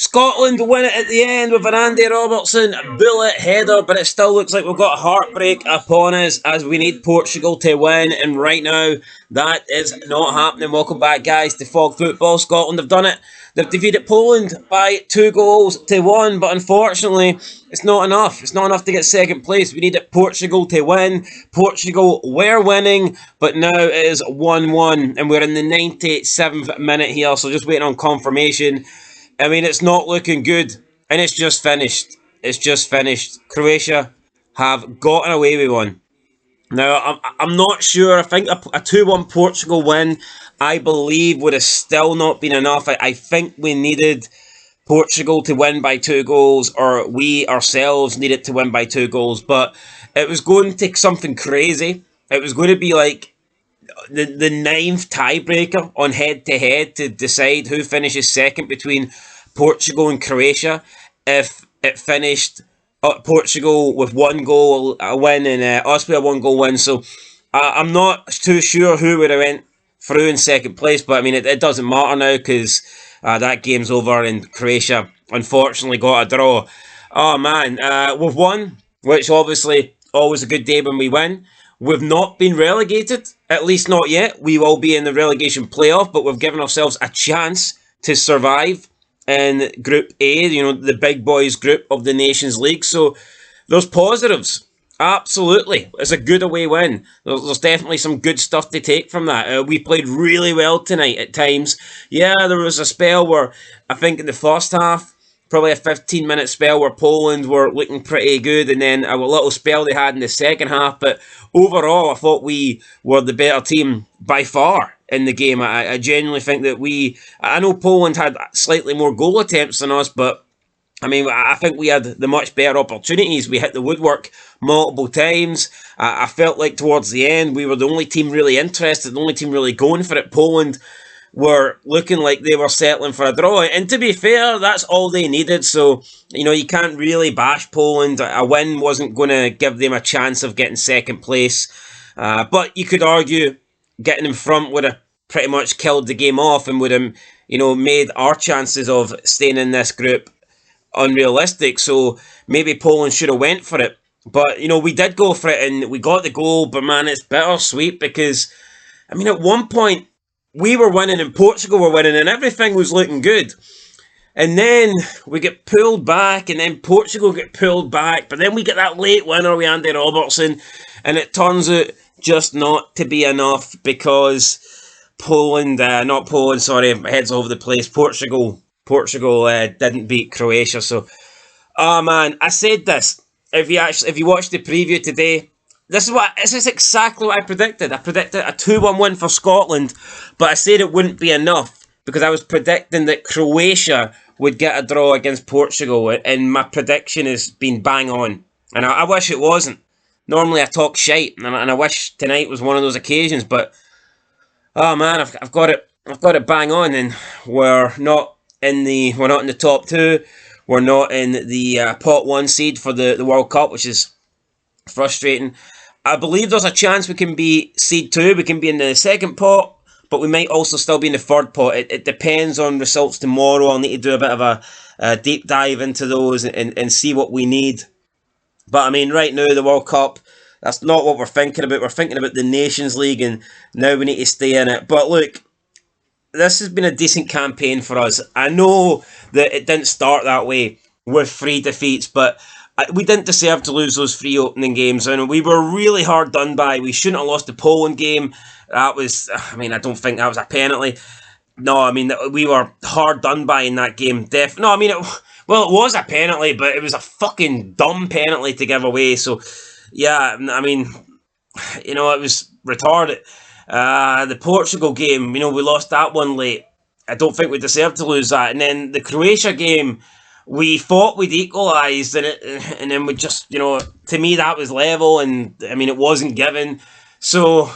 Scotland win it at the end with an Andy Robertson bullet header, but it still looks like we've got a heartbreak upon us as we need Portugal to win, and right now that is not happening. Welcome back, guys, to Fog Football. Scotland have done it. They've defeated Poland by 2-1, but unfortunately it's not enough. It's not enough to get second place. We needed Portugal to win. Portugal were winning, but now it is 1-1, and we're in the 97th minute here, so just waiting on confirmation. I mean, it's not looking good, and it's just finished. It's just finished. Croatia have gotten away with one. Now, I'm not sure. I think a 2-1 Portugal win, I believe, would have still not been enough. I think we needed Portugal to win by 2 goals, or we ourselves needed to win by 2 goals. But it was going to take something crazy. It was going to be like the 9th tiebreaker on head-to-head to decide who finishes second between Portugal and Croatia. If it finished Portugal with 1 goal a win and us with a 1 goal win. So I'm not too sure who would have went through in second place, but I mean it doesn't matter now because that game's over and Croatia unfortunately got a draw. Oh man, we've won, which obviously always a good day when we win. We've not been relegated, at least not yet. We will be in the relegation playoff, but we've given ourselves a chance to survive in Group A, you know, the big boys group of the Nations League. So there's positives. Absolutely. It's a good away win. There's definitely some good stuff to take from that. We played really well tonight at times. Yeah, there was a spell where I think in the first half, probably a 15-minute spell where Poland were looking pretty good, and then a little spell they had in the second half. But overall, I thought we were the better team by far in the game. I genuinely think that I know Poland had slightly more goal attempts than us, but I mean, I think we had the much better opportunities. We hit the woodwork multiple times. I felt like towards the end, we were the only team really interested, the only team really going for it. Poland were looking like they were settling for a draw. And to be fair, that's all they needed. So, you know, you can't really bash Poland. A win wasn't going to give them a chance of getting second place. But you could argue getting in front would have pretty much killed the game off and would have, you know, made our chances of staying in this group unrealistic. So maybe Poland should have went for it. But, you know, we did go for it and we got the goal. But, man, it's bittersweet because, I mean, at one point, we were winning and Portugal were winning and everything was looking good. And then we get pulled back and then Portugal get pulled back. But then we get that late winner with Andy Robertson. And it turns out just not to be enough because Portugal, my head's all over the place. Portugal didn't beat Croatia. So, oh man, I said this. If you watched the preview today, this is exactly what I predicted. I predicted a 2-1 win for Scotland, but I said it wouldn't be enough because I was predicting that Croatia would get a draw against Portugal, and my prediction has been bang on. And I wish it wasn't. Normally I talk shite, and I wish tonight was one of those occasions. But oh man, I've got it bang on, and we're not in the top 2. We're not in the pot 1 seed for the World Cup, which is frustrating. I believe there's a chance we can be seed 2. We can be in the second pot, but we might also still be in the third pot. It depends on results tomorrow. I'll need to do a bit of a deep dive into those and see what we need. But I mean, right now, the World Cup, that's not what we're thinking about. We're thinking about the Nations League, and now we need to stay in it. But look, this has been a decent campaign for us. I know that it didn't start that way with 3 defeats, but we didn't deserve to lose those 3 opening games. And we were really hard done by. We shouldn't have lost the Poland game. That was, I mean, I don't think that was a penalty. No, I mean, we were hard done by in that game. It was a penalty, but it was a fucking dumb penalty to give away. So, yeah, I mean, you know, it was retarded. The Portugal game, you know, we lost that one late. I don't think we deserved to lose that. And then the Croatia game, we thought we'd equalised, and then we just, you know, to me that was level, and I mean it wasn't given. So,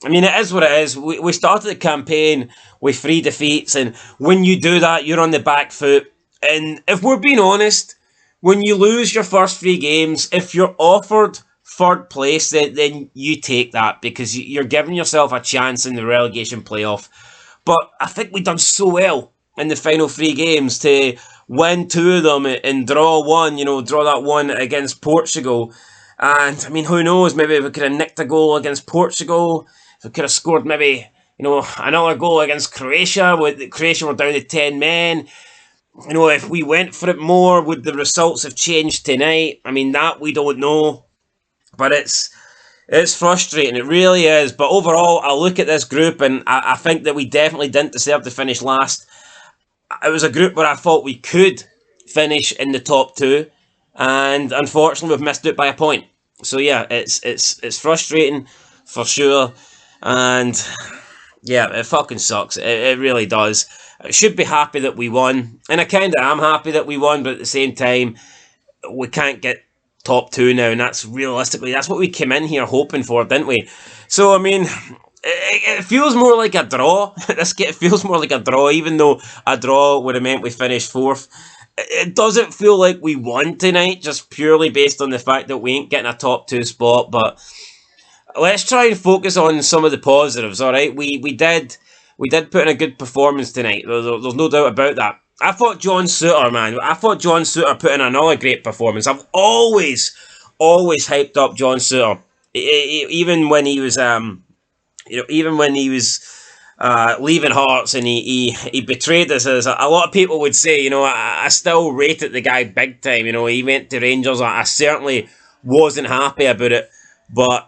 I mean, it is what it is. We started the campaign with 3 defeats, and when you do that, you're on the back foot. And if we're being honest, when you lose your first 3 games, if you're offered third place, then you take that because you're giving yourself a chance in the relegation playoff. But I think we've done so well in the final 3 games to win 2 of them and draw 1, draw that one against Portugal. And, I mean, who knows, maybe if we could have nicked a goal against Portugal, if we could have scored maybe, another goal against Croatia, Croatia were down to 10 men. If we went for it more, would the results have changed tonight? I mean, that we don't know. But it's frustrating, it really is. But overall, I look at this group and I think that we definitely didn't deserve to finish last. It was a group where I thought we could finish in the top 2, and unfortunately we've missed it by a point. So yeah, it's frustrating for sure, and yeah, it fucking sucks. It really does. I should be happy that we won, and I kind of am happy that we won, but at the same time, we can't get top 2 now, and that's what we came in here hoping for, didn't we? So I mean, it feels more like a draw. It feels more like a draw, even though a draw would have meant we finished 4th. It doesn't feel like we won tonight, just purely based on the fact that we ain't getting a top 2 spot. But let's try and focus on some of the positives. All right, we did put in a good performance tonight. There's no doubt about that. I thought John Souttar, man. I thought John Souttar put in another great performance. I've always hyped up John Souttar, even when he was leaving Hearts and he betrayed us. As a lot of people would say, I still rated the guy big time. He went to Rangers. I certainly wasn't happy about it, but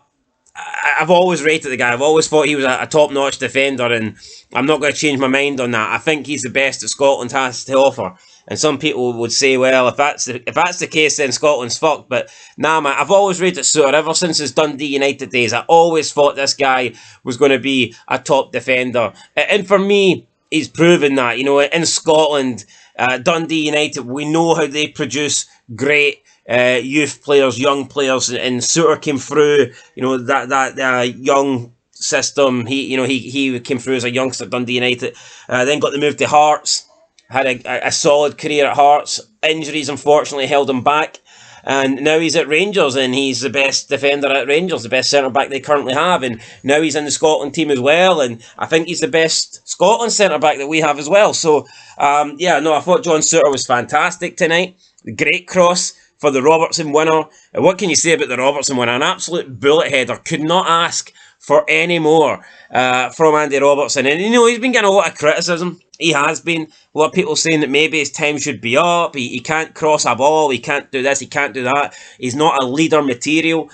I've always rated the guy. I've always thought he was a top-notch defender, and I'm not going to change my mind on that. I think he's the best that Scotland has to offer. And some people would say, well, if that's the case, then Scotland's fucked. But nah, man, I've always rated Souttar ever since his Dundee United days. I always thought this guy was going to be a top defender. And for me, he's proven that. In Scotland, Dundee United, we know how they produce great youth players, young players, and Souttar came through, that young system. He came through as a youngster at Dundee United, then got the move to Hearts, had a solid career at Hearts. Injuries unfortunately held him back, and now he's at Rangers, and he's the best defender at Rangers, the best centre-back they currently have, and now he's in the Scotland team as well, and I think he's the best Scotland centre-back that we have as well. So I thought John Souttar was fantastic tonight. Great cross for the Robertson winner. What can you say about the Robertson winner? An absolute bullet header. Could not ask for any more from Andy Robertson. And he's been getting a lot of criticism. He has been. A lot of people saying that maybe his time should be up. He can't cross a ball. He can't do this. He can't do that. He's not a leader material.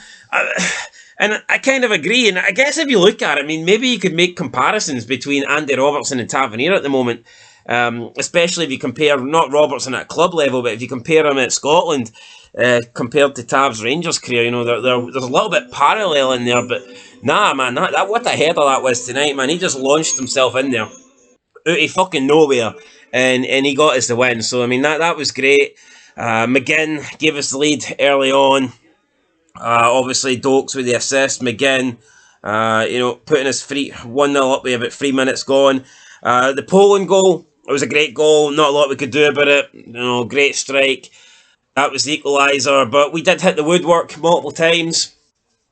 And I kind of agree. And I guess if you look at it, maybe you could make comparisons between Andy Robertson and Tavernier at the moment. Especially if you compare, not Robertson at club level, but if you compare him at Scotland compared to Tav's Rangers career, there's a little bit parallel in there. But nah, man, that what a header that was tonight, man. He just launched himself in there out of fucking nowhere, and he got us the win. So that was great. McGinn gave us the lead early on. Obviously Dokes with the assist. McGinn, putting us 1-0 up with about 3 minutes gone. The Poland goal, it was a great goal. Not a lot we could do about it. Great strike. That was the equaliser, but we did hit the woodwork multiple times.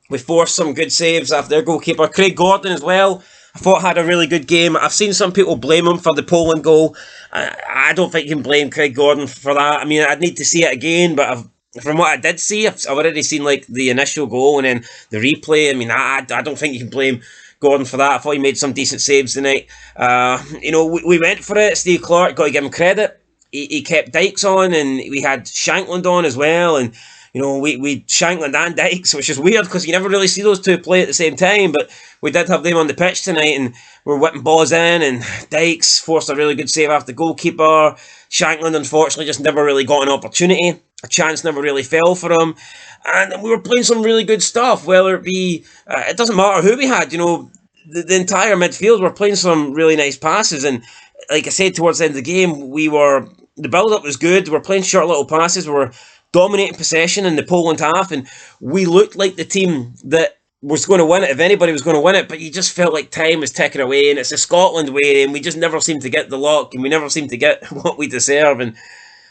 We forced some good saves after their goalkeeper. Craig Gordon as well, I thought had a really good game. I've seen some people blame him for the Poland goal. I don't think you can blame Craig Gordon for that. I'd need to see it again, but from what I did see, I've already seen the initial goal and then the replay. I don't think you can blame Gordon for that. I thought he made some decent saves tonight. We went for it. Steve Clark, got to give him credit. He kept Dykes on, and we had Shankland on as well, and we Shankland and Dykes, which is weird because you never really see those two play at the same time, but we did have them on the pitch tonight, and we're whipping balls in, and Dykes forced a really good save after the goalkeeper. Shankland unfortunately just never really got an opportunity. A chance never really fell for him, and we were playing some really good stuff, whether it be it doesn't matter who we had, the entire midfield were playing some really nice passes, and like I said, towards the end of the game, the build-up was good. We were playing short little passes. We were dominating possession in the Poland half, and we looked like the team that was going to win it, if anybody was going to win it, but you just felt like time was ticking away, and it's the Scotland way, and we just never seemed to get the luck, and we never seemed to get what we deserve.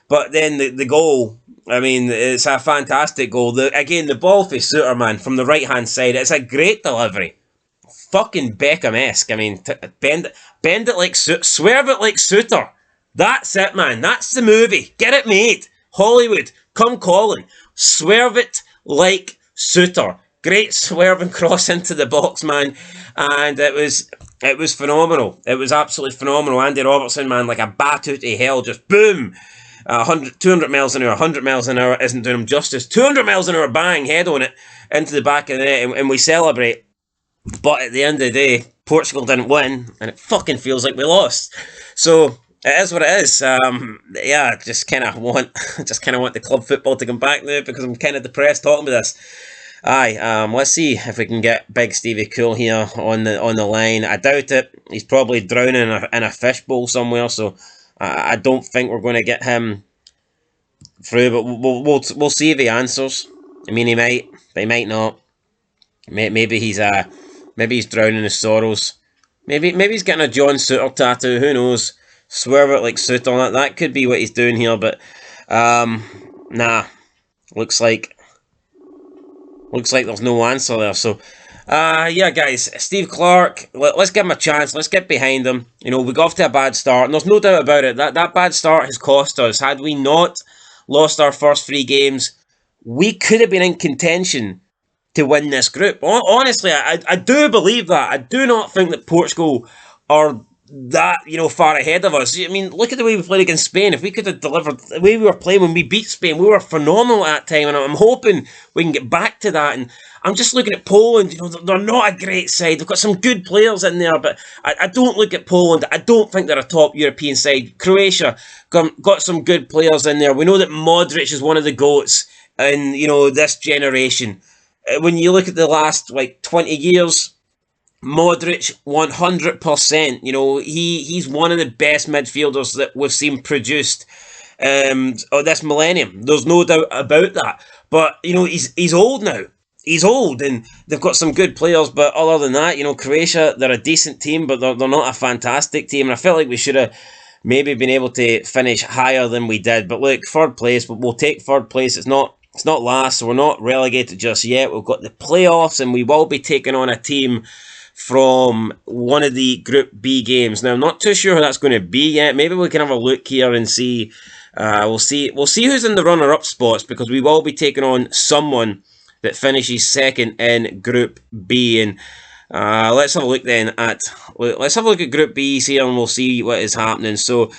But then the goal, it's a fantastic goal. The ball for Souttar, man, from the right-hand side, it's a great delivery. Fucking Beckham-esque. Bend it like Swerve it like Souttar. That's it, man. That's the movie. Get it made. Hollywood, come calling. Swerve it like Souttar. Great swerve and cross into the box, man. And it was phenomenal. It was absolutely phenomenal. Andy Robertson, man, like a bat out of hell, just boom. 200 miles an hour, 100 miles an hour isn't doing him justice. 200 miles an hour, bang, head on it into the back of the net, and we celebrate. But at the end of the day, Portugal didn't win, and it fucking feels like we lost. So it is what it is. Yeah, just kind of want the club football to come back now because I'm kind of depressed talking about this. Aye, let's see if we can get Big Stevie Cool here on the line. I doubt it. He's probably drowning in a fishbowl somewhere, so I don't think we're going to get him through. But we'll see if he answers. I mean, he might, but he might not. Maybe he's drowning in his sorrows. Maybe he's getting a John Souttar tattoo. Who knows? Swerve it like Souttar. That could be what he's doing here, but nah. Looks like there's no answer there. So, yeah, guys, Steve Clarke, let's give him a chance. Let's get behind him. You know, we got off to a bad start, and there's no doubt about it. That bad start has cost us. Had we not lost our first 3 games, we could have been in contention to win this group. Honestly, I do believe that. I do not think that Portugal are that, far ahead of us. I mean, look at the way we played against Spain. If we could have delivered the way we were playing when we beat Spain, we were phenomenal at that time, and I'm hoping we can get back to that. And I'm just looking at Poland. They're not a great side. They've got some good players in there, but I don't look at Poland. I don't think they're a top European side. Croatia got some good players in there. We know that Modric is one of the GOATs in, this generation. When you look at the last 20 years, Modric, 100%. He's one of the best midfielders that we've seen produced this millennium. There's no doubt about that. But he's old now. He's old, and they've got some good players. But other than that, Croatia, they're a decent team, but they're not a fantastic team. And I felt like we should have maybe been able to finish higher than we did. But look, 3rd place, but we'll take 3rd place. It's not last, so we're not relegated just yet. We've got the playoffs, and we will be taking on a team from one of the Group B games. Now, I'm not too sure who that's going to be yet. Maybe we can have a look here and see. We'll see who's in the runner-up spots, because we will be taking on someone that finishes 2nd in Group B. And let's have a look then let's have a look at Group B here, and we'll see what is happening. So,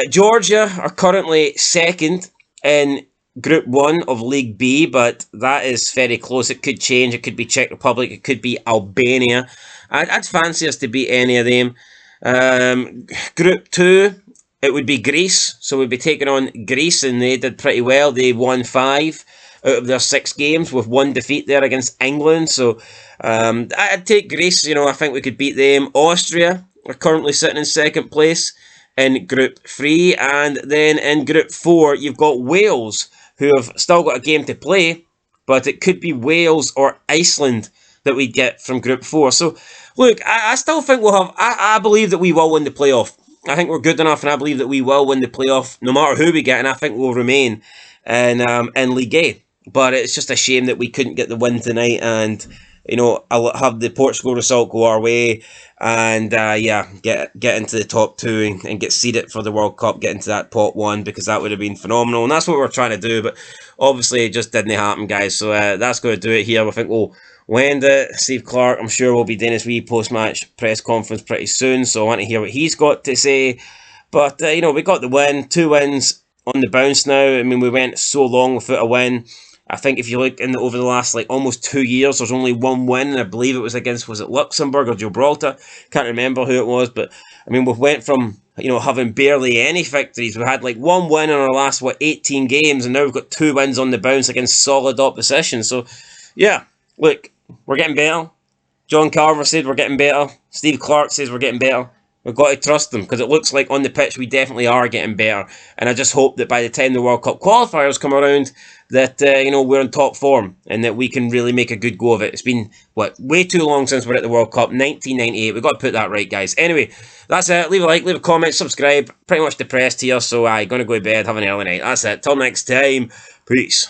Georgia are currently 2nd in Group 1 of League B, but that is very close. It could change. It could be Czech Republic. It could be Albania. I'd fancy us to beat any of them. Group 2, it would be Greece. So we'd be taking on Greece, and they did pretty well. They won 5 out of their 6 games with 1 defeat there against England. So I'd take Greece. I think we could beat them. Austria are currently sitting in 2nd place in Group 3. And then in Group 4, you've got Wales, who have still got a game to play, but it could be Wales or Iceland that we get from Group 4. So, look, I still think we'll have... I believe that we will win the playoff. I think we're good enough, and I believe that we will win the playoff, no matter who we get, and I think we'll remain in League A. But it's just a shame that we couldn't get the win tonight, and, I'll have the Portugal result go our way, and, get into the top 2 and get seeded for the World Cup, get into that pot 1, because that would have been phenomenal, and that's what we're trying to do, but obviously it just didn't happen, guys. So that's going to do it here. I think we'll end it. Steve Clarke, I'm sure, will be doing his wee post-match press conference pretty soon, so I want to hear what he's got to say. But, we got the win, 2 wins on the bounce now. I mean, we went so long without a win. I think if you look over the last almost 2 years, there's only 1 win, and I believe it was against, was it Luxembourg or Gibraltar? Can't remember who it was, but I mean, we've went from having barely any victories. We had 1 win in our last 18 games, and now we've got 2 wins on the bounce against solid opposition. So yeah, look, we're getting better. John Carver said we're getting better. Steve Clarke says we're getting better. We've got to trust them, because it looks like on the pitch we definitely are getting better. And I just hope that by the time the World Cup qualifiers come around, that we're in top form and that we can really make a good go of it. It's been, way too long since we're at the World Cup, 1998. We've got to put that right, guys. Anyway, that's it. Leave a like, leave a comment, subscribe. Pretty much depressed here, so I'm going to go to bed, have an early night. That's it. Till next time. Peace.